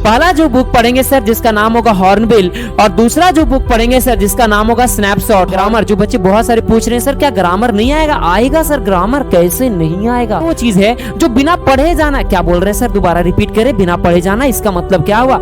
पहला जो बुक पढ़ेंगे सर जिसका नाम होगा हॉर्नबिल, और दूसरा जो बुक पढ़ेंगे सर जिसका नाम होगा स्नैपशॉट। ग्रामर, जो बच्चे बहुत सारे पूछ रहे हैं सर क्या ग्रामर नहीं आएगा? आएगा सर, ग्रामर कैसे नहीं आएगा? वो चीज है जो बिना पढ़े जाना। क्या बोल रहे हैं सर, दोबारा रिपीट करें, बिना पढ़े जाना, इसका मतलब क्या हुआ?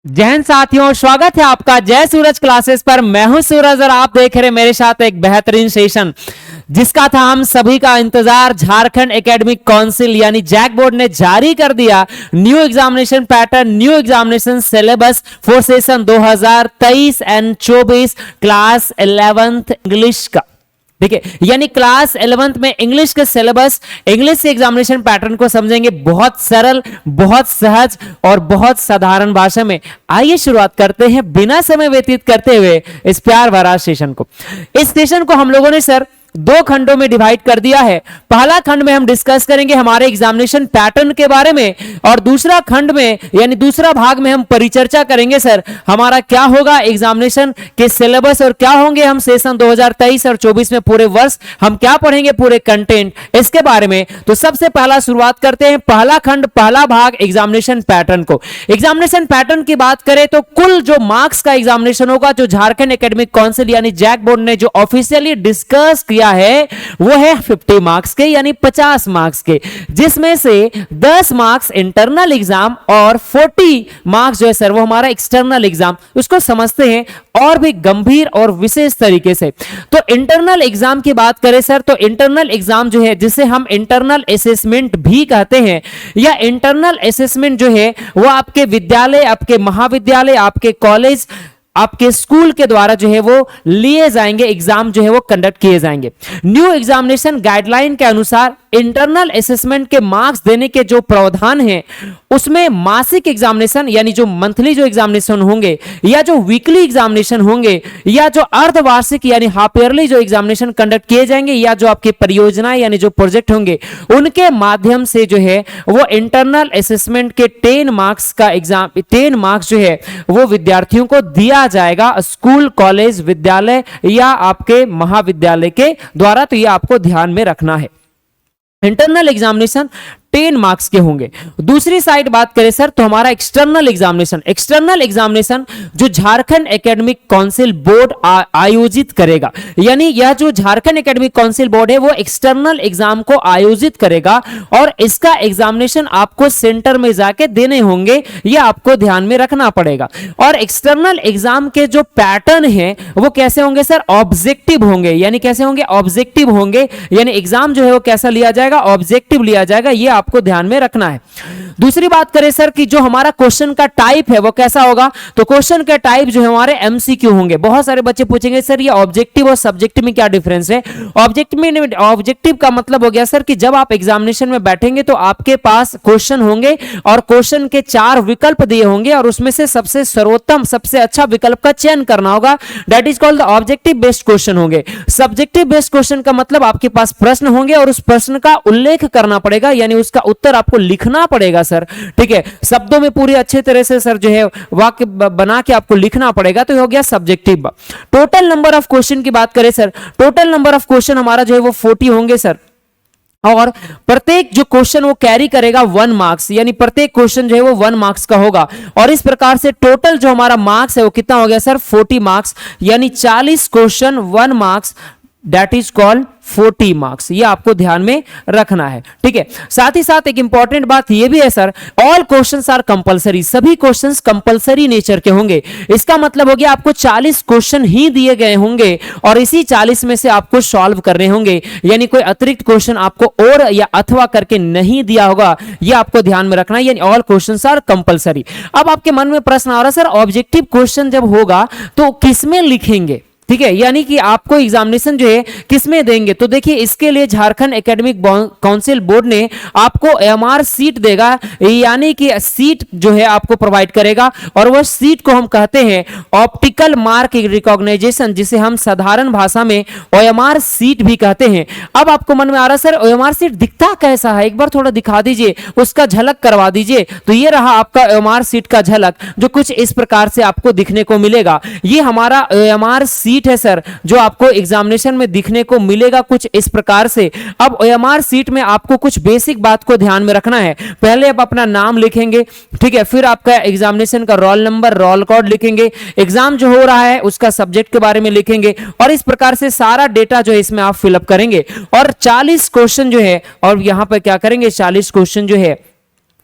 जय हिंद साथियों, स्वागत है आपका जय सूरज क्लासेस पर। मैं हूं सूरज और आप देख रहे हैं मेरे साथ एक बेहतरीन सेशन जिसका था हम सभी का इंतजार। झारखंड एकेडमिक काउंसिल यानी जैक बोर्ड ने जारी कर दिया new examination pattern, new examination syllabus for session 2023 and 24 class 11th English का। देखिए, यानी क्लास 11th में इंग्लिश के सिलेबस, इंग्लिश के एग्जामिनेशन पैटर्न को समझेंगे बहुत सरल, बहुत सहज और बहुत साधारण भाषा में। आइए शुरुआत करते हैं बिना समय व्यतीत करते हुए इस प्यार भरा सेशन को। इस सेशन को हम लोगों ने सर दो खंडों में डिवाइड कर दिया है। पहला खंड में हम डिस्कस करेंगे हमारे एग्जामिनेशन पैटर्न के बारे में, और दूसरा खंड में यानी दूसरा भाग में हम परिचर्चा करेंगे सर हमारा क्या होगा एग्जामिनेशन के सिलेबस और क्या होंगे हम सेशन 2023 और 24 में पूरे वर्ष हम क्या पढ़ेंगे, पूरे कंटेंट, इसके बारे में। तो सबसे पहला शुरुआत करते हैं पहला खंड, पहला भाग एग्जामिनेशन पैटर्न को। एग्जामिनेशन पैटर्न की बात करें तो कुल जो मार्क्स का एग्जामिनेशन होगा, जो झारखंड एकेडमिक काउंसिल यानी जैक बोर्ड ने जो ऑफिशियली डिस्कस किया है वो है 50 मार्क्स के यानी 50 मार्क्स के, जिसमें से 10 मार्क्स इंटरनल एग्जाम और 40 मार्क्स जो है सर वो हमारा एक्सटर्नल एग्जाम। उसको समझते हैं और भी गंभीर और विशेष तरीके से। तो इंटरनल एग्जाम की बात करें सर तो इंटरनल एग्जाम जो है जिसे हम इंटरनल असेसमेंट भी कहते हैं, या इंटरनल असेसमेंट जो है वो आपके विद्यालय, आपके महाविद्यालय, आपके कॉलेज, आपके स्कूल के द्वारा जो है वो लिए जाएंगे, एग्जाम जो है वो कंडक्ट किए जाएंगे। न्यू एग्जामिनेशन गाइडलाइन के अनुसार इंटरनल असेसमेंट के मार्क्स देने के जो प्रावधान है उसमें मासिक एग्जामिनेशन यानी जो मंथली जो एग्जामिनेशन होंगे, या जो वीकली एग्जामिनेशन होंगे, या जो अर्धवार्षिक यानी हाफ ईयरली जो एग्जामिनेशन कंडक्ट किए जाएंगे, या जो आपकी परियोजना यानी जो प्रोजेक्ट होंगे उनके माध्यम से जो है वो इंटरनल असेसमेंट के 10 मार्क्स का एग्जाम, 10 मार्क्स जो है वो विद्यार्थियों को दिया जाएगा स्कूल, कॉलेज, विद्यालय या आपके महाविद्यालय के द्वारा। तो ये आपको ध्यान में रखना है। इंटरनल एग्जामिनेशन 10 मार्क्स के होंगे। दूसरी साइड बात करें सर तो हमारा एक्सटर्नल एग्जामिनेशन, एक्सटर्नल एग्जामिनेशन जो झारखंड एकेडमिक काउंसिल बोर्ड आयोजित करेगा, यानी यह जो झारखंड एकेडमिक काउंसिल बोर्ड है वो एक्सटर्नल एग्जाम को आयोजित करेगा और इसका एग्जामिनेशन आपको सेंटर में जाके देने होंगे, यह आपको ध्यान में रखना पड़ेगा। और एक्सटर्नल एग्जाम के जो पैटर्न है वो कैसे होंगे सर, ऑब्जेक्टिव होंगे। यानी कैसे होंगे, ऑब्जेक्टिव होंगे, यानी एग्जाम जो है वो कैसा लिया जाएगा, ऑब्जेक्टिव लिया जाएगा, ये आपको ध्यान में रखना है। दूसरी बात करें सर कि जो हमारा क्वेश्चन का टाइप है वो कैसा होगा, तो क्वेश्चन के टाइप जो है हमारे एमसीक्यू होंगे। बहुत सारे बच्चे पूछेंगे सर ये ऑब्जेक्टिव और सब्जेक्टिव में क्या डिफरेंस है। ऑब्जेक्टिव का मतलब हो गया सर कि जब आप एग्जामिनेशन में बैठेंगे तो आपके पास क्वेश्चन होंगे और क्वेश्चन के 4 विकल्प दिए होंगे और उसमें से सबसे सर्वोत्तम, सबसे अच्छा विकल्प का चयन करना होगा। That is called the objective based question होंगे। सब्जेक्टिव बेस्ड क्वेश्चन का मतलब आपके पास प्रश्न होंगे और उस प्रश्न का उल्लेख करना पड़ेगा, यानी उसका उत्तर आपको लिखना पड़ेगा सर, ठीक है, शब्दों में पूरी अच्छे तरह से सर जो है वाक्य बना के आपको लिखना पड़ेगा। तो हो गया subjective. Total number of question की बात करें sir, total number of question हमारा जो है वो 40 होंगे सर, और प्रत्येक जो क्वेश्चन वो कैरी करेगा 1 मार्क्स, यानी प्रत्येक क्वेश्चन जो है वो 1 मार्क्स का होगा। और इस प्रकार से टोटल जो हमारा मार्क्स है वो कितना हो गया सर, 40 मार्क्स, यानी 40 question 1 marks, that is called 40 marks. ये आपको ध्यान में रखना है, ठीक है। साथ ही साथ एक इंपॉर्टेंट बात ये भी है sir, all questions are compulsory, सभी क्वेश्चंस कंपलसरी नेचर के होंगे। इसका मतलब हो गया आपको 40 क्वेश्चन ही दिए गए होंगे और इसी 40 में से आपको सॉल्व करने होंगे, यानी कोई अतिरिक्त क्वेश्चन आपको और या अथवा करके नहीं दिया होगा, ये आपको ध्यान में रखना है, यानी ऑल क्वेश्चंस आर कंपलसरी। अब आपके मन में प्रश्न आ रहा है सर ऑब्जेक्टिव क्वेश्चन जब होगा तो किसमें लिखेंगे, ठीक है, यानी कि आपको एग्जामिनेशन जो है किसमें देंगे। तो देखिए इसके लिए झारखंड एकेडमिक काउंसिल बोर्ड ने आपको एमआर सीट देगा, यानी कि सीट जो है आपको प्रोवाइड करेगा और वह सीट को हम कहते हैं ऑप्टिकल मार्क रिकॉग्नाइजेशन, जिसे हम साधारण भाषा में ओएमआर सीट भी कहते हैं। अब आपको मन में आ रहा सर ओएमआर सीट दिखता कैसा है, एक बार थोड़ा दिखा दीजिए, उसका झलक करवा दीजिए। तो ये रहा आपका ओएमआर सीट का झलक, जो कुछ इस प्रकार से आपको दिखने को मिलेगा। ये हमारा ओएमआर सीट सीट है सर जो आपको एग्जामिनेशन में दिखने को मिलेगा कुछ इस प्रकार से। अब ओएमआर सीट में आपको कुछ बेसिक बात को ध्यान में रखना है। पहले आप अपना नाम लिखेंगे, ठीक है, फिर आपका एग्जामिनेशन का रोल नंबर, रोल कोड लिखेंगे, एग्जाम जो हो रहा है उसका सब्जेक्ट के बारे में लिखेंगे और इस प्रकार से सारा डेटा जो है इसमें आप फिलअप करेंगे और 40 क्वेश्चन जो है, और यहां पर क्या करेंगे 40 क्वेश्चन जो है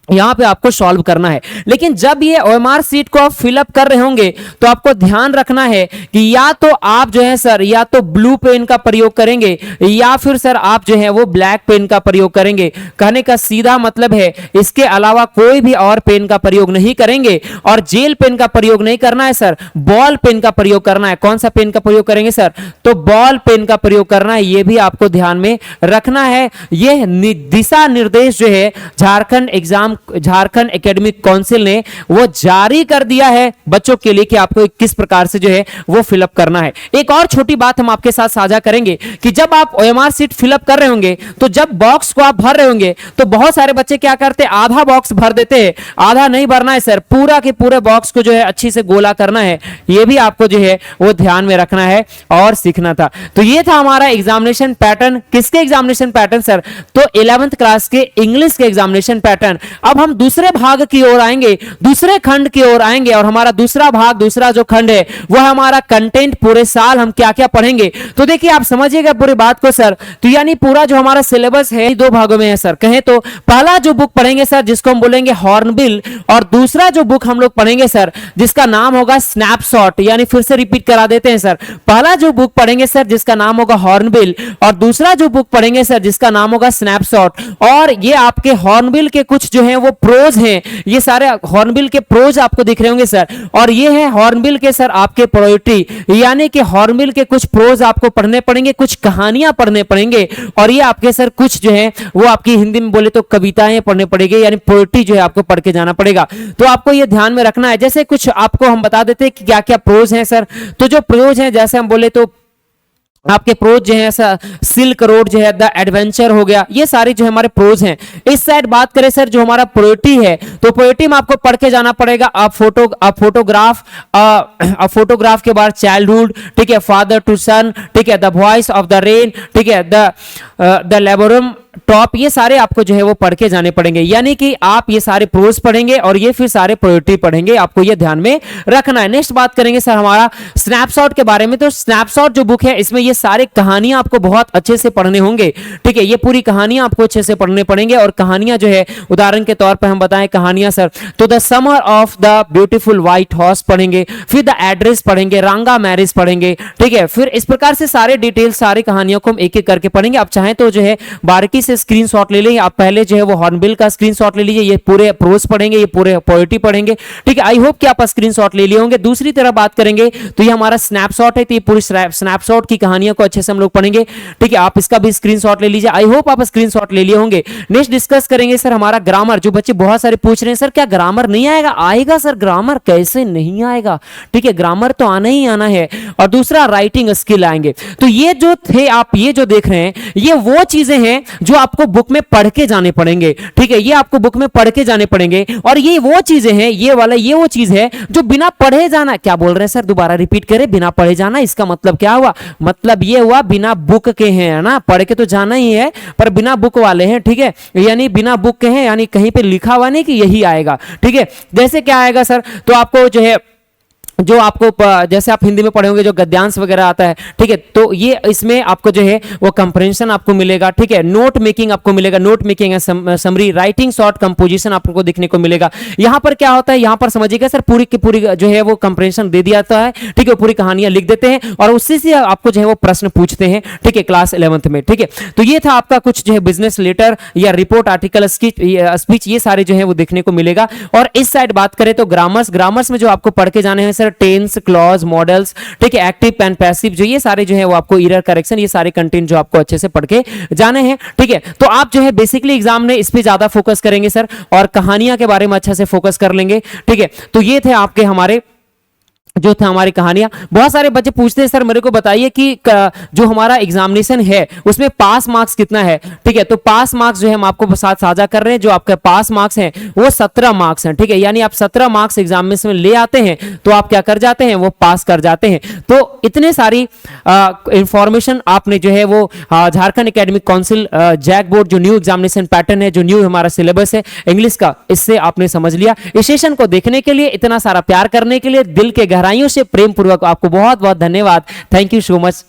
यहां पे आपको सॉल्व करना है। लेकिन जब ये ओएमआर सीट को आप फिलअप कर रहे होंगे तो आपको ध्यान रखना है कि या तो आप जो है सर या तो ब्लू पेन का प्रयोग करेंगे या फिर सर आप जो है वो ब्लैक पेन का प्रयोग करेंगे। कहने का सीधा मतलब है इसके अलावा कोई भी और पेन का प्रयोग नहीं करेंगे और जेल पेन का प्रयोग नहीं करना है सर, बॉल पेन का प्रयोग करना है। कौन सा पेन का प्रयोग करेंगे सर? तो बॉल पेन का प्रयोग करना है, ये भी आपको ध्यान में रखना है। यह दिशा निर्देश जो है झारखंड एकेडमिक काउंसिल ने वो जारी कर दिया है बच्चों के लिए कि आपको किस प्रकार से जो है वो फिलअप करना है। एक और छोटी बात हम आपके साथ साझा करेंगे कि जब आप ओएमआर सीट फिलअप कर रहे होंगे तो जब बॉक्स को आप भर रहे होंगे तो बहुत सारे बच्चे क्या करते हैं, आधा बॉक्स भर देते हैं। आधा नहीं भरना है सर, पूरा के पूरे बॉक्स को जो है अच्छी से गोला करना है। ये भी आपको जो है वो ध्यान में रखना है और सीखना था। तो ये था हमारा एग्जामिनेशन पैटर्न। किसके एग्जामिनेशन पैटर्न सर? तो 11th क्लास के इंग्लिश के एग्जामिनेशन पैटर्न। अब हम दूसरे भाग की ओर आएंगे, दूसरे खंड की ओर आएंगे और हमारा दूसरा भाग, दूसरा जो खंड है वो है हमारा कंटेंट। पूरे साल हम क्या क्या पढ़ेंगे तो देखिए आप समझिएगा पूरी बात को सर। तो यानी पूरा जो हमारा सिलेबस है दो भागों में है सर। कहें तो पहला जो बुक पढ़ेंगे सर जिसको हम बोलेंगे हॉर्नबिल, और दूसरा जो बुक हम लोग पढ़ेंगे सर जिसका नाम होगा स्नैपशॉट। यानी फिर से रिपीट करा देते हैं सर, पहला जो बुक पढ़ेंगे सर जिसका नाम होगा हॉर्नबिल और दूसरा जो बुक पढ़ेंगे सर जिसका नाम होगा स्नैपशॉट। और ये आपके हॉर्नबिल के कुछ जो है वो प्रोज हैं, ये सारे हॉर्नबिल के प्रोज आपको दिख रहे होंगे सर, और ये है हॉर्नबिल के सर आपके पोएट्री। यानी कि हॉर्नबिल के कुछ प्रोज आपको पढ़ने पड़ेंगे, कुछ कहानियां पढ़ने पड़ेंगे और ये आपके सर कुछ जो है वो आपकी हिंदी में बोले तो कविताएं पढ़ने पड़ेगी, यानी पोएट्री जो है आपको पढ़ के जाना पड़ेगा। तो आपको ये ध्यान में रखना है। जैसे कुछ आपको हम बता देते हैं कि क्या क्या प्रोज हैं सर। तो जो प्रोज हैं जैसे हम बोले तो आपके प्रोज जो है सिल्क रोड जो है, द एडवेंचर हो गया, ये सारे जो हमारे प्रोज हैं। इस साइड बात करें सर जो हमारा पोएट्री है तो पोएट्री में आपको पढ़ के जाना पड़ेगा अ फोटोग्राफ के बाद चाइल्डहुड, ठीक है, फादर टू सन, ठीक है, the voice of the rain, ठीक है, द लेबोरम टॉप, ये सारे आपको जो है वो पढ़ के जाने पड़ेंगे। यानी कि आप ये सारे प्रोज पढ़ेंगे और ये फिर सारे पोएट्री पढ़ेंगे, आपको ये ध्यान में रखना है। नेक्स्ट बात करेंगे सर हमारा स्नैपशॉट के बारे में। तो स्नैपशॉट जो बुक है इसमें ये सारे कहानियां आपको बहुत अच्छे से पढ़ने होंगे, ठीक है, ये पूरी कहानियां आपको अच्छे से पढ़ने पड़ेंगे। और कहानियां जो है उदाहरण के तौर पर हम बताएं कहानियां सर तो the summer of the beautiful white horse पढ़ेंगे, फिर द एड्रेस पढ़ेंगे, रांगा मैरिज पढ़ेंगे, ठीक है। फिर इस प्रकार से सारे डिटेल सारी कहानियों को हम एक एक करके पढ़ेंगे। आप चाहें तो जो है बारीकी से स्क्रीनशॉट ले लेंगे। आप पहले जो है वो हॉर्नबिल का स्क्रीनशॉट ले लीजिए, ये पूरे प्रोज पढ़ेंगे, ये पूरे पोएट्री पढ़ेंगे, ठीक है। आई होप कि आप स्क्रीनशॉट ले लिए होंगे। दूसरी तरफ बात करेंगे तो ये हमारा स्नैपशॉट है, तो ये पूरी स्नैपशॉट की कहानियों को अच्छे से हम लोग पढ़ेंगे, ठीक है। आप इसका भी स्क्रीनशॉट ले लीजिए। आई होप आप स्क्रीनशॉट ले लिए होंगे। नेक्स्ट डिस्कस करेंगे सर हमारा ग्रामर। जो बच्चे बहुत सारे पूछ रहे हैं सर क्या ग्रामर नहीं आएगा? आएगा सर, ग्रामर कैसे नहीं आएगा, ठीक है, ग्रामर तो आना ही आना है। और दूसरा राइटिंग स्किल आएंगे। तो ये जो थे आप ये जो देख रहे हैं ये वो चीजें हैं जो आपको बुक में पढ़ के जाने पड़ेंगे, ठीक है, ये आपको बुक में पढ़ के जाने पड़ेंगे। और ये वो चीजें हैं, ये वाला ये वो चीज है जो बिना पढ़े जाना। क्या बोल रहे हैं सर, दोबारा रिपीट करें, बिना पढ़े जाना, इसका मतलब क्या हुआ? मतलब ये हुआ बिना बुक के हैं ना, पढ़ के तो जाना ही है पर बिना बुक वाले हैं, ठीक है, यानी बिना बुक के हैं, यानी कहीं पे लिखा हुआ नहीं कि यही आएगा, ठीक है। जैसे क्या आएगा सर, तो आपको जो है जो आपको जैसे आप हिंदी में पढ़े होंगे जो गद्यांश वगैरह आता है, ठीक है, तो ये इसमें आपको जो है वो कंप्रेंशन आपको मिलेगा, ठीक है। नोट मेकिंग आपको मिलेगा, नोट मेकिंग है, समरी, राइटिंग, शॉर्ट कंपोजिशन आपको देखने को मिलेगा। यहां पर क्या होता है, यहां पर समझिएगा सर पूरी की पूरी जो है वो कंप्रेंशन दे दिया जाता है, ठीक है, पूरी कहानियां लिख देते हैं और उससे से आपको जो है वो प्रश्न पूछते हैं, ठीक है, क्लास 11th में, ठीक है। तो ये था आपका कुछ जो है बिजनेस लेटर या रिपोर्ट, आर्टिकल, स्पीच, ये सारे जो है वो देखने को मिलेगा। और इस साइड बात करें तो ग्रामर्स में जो आपको पढ़ के जाने हैं सर टेंस, क्लॉज, मॉडल्स, ठीक है, एक्टिव एंड पैसिव, जो ये सारे जो है वो आपको एरर करेक्शन, ये सारे कंटेंट जो आपको अच्छे से पढ़ के जाने हैं, ठीक है। तो आप जो है बेसिकली एग्जाम में इस पे ज्यादा फोकस करेंगे सर और कहानियां के बारे में अच्छा से फोकस कर लेंगे, ठीक है। तो ये थे आपके हमारे जो था हमारी कहानियां। बहुत सारे बच्चे पूछते हैं सर मेरे को बताइए कि जो हमारा एग्जामिनेशन है उसमें पास मार्क्स कितना है। ठीक है, तो पास मार्क्स जो है हम आपको साथ साझा कर रहे हैं। जो आपके पास मार्क्स हैं वो 17 मार्क्स हैं। ठीक है, यानी आप 17 मार्क्स एग्जामिनेशन में ले आते हैं तो आप क्या कर जाते हैं, वो पास कर जाते हैं। तो इतने सारी इंफॉर्मेशन आपने जो है वो Jharkhand academic council JAC board जो न्यू एग्जामिनेशन पैटर्न है, जो न्यू हमारा सिलेबस है इंग्लिश का, इससे आपने समझ लिया। इस सेशन को देखने के लिए, इतना सारा प्यार करने के लिए, दिल के गहराइयों से प्रेम पूर्वक आपको बहुत बहुत धन्यवाद। Thank you so much.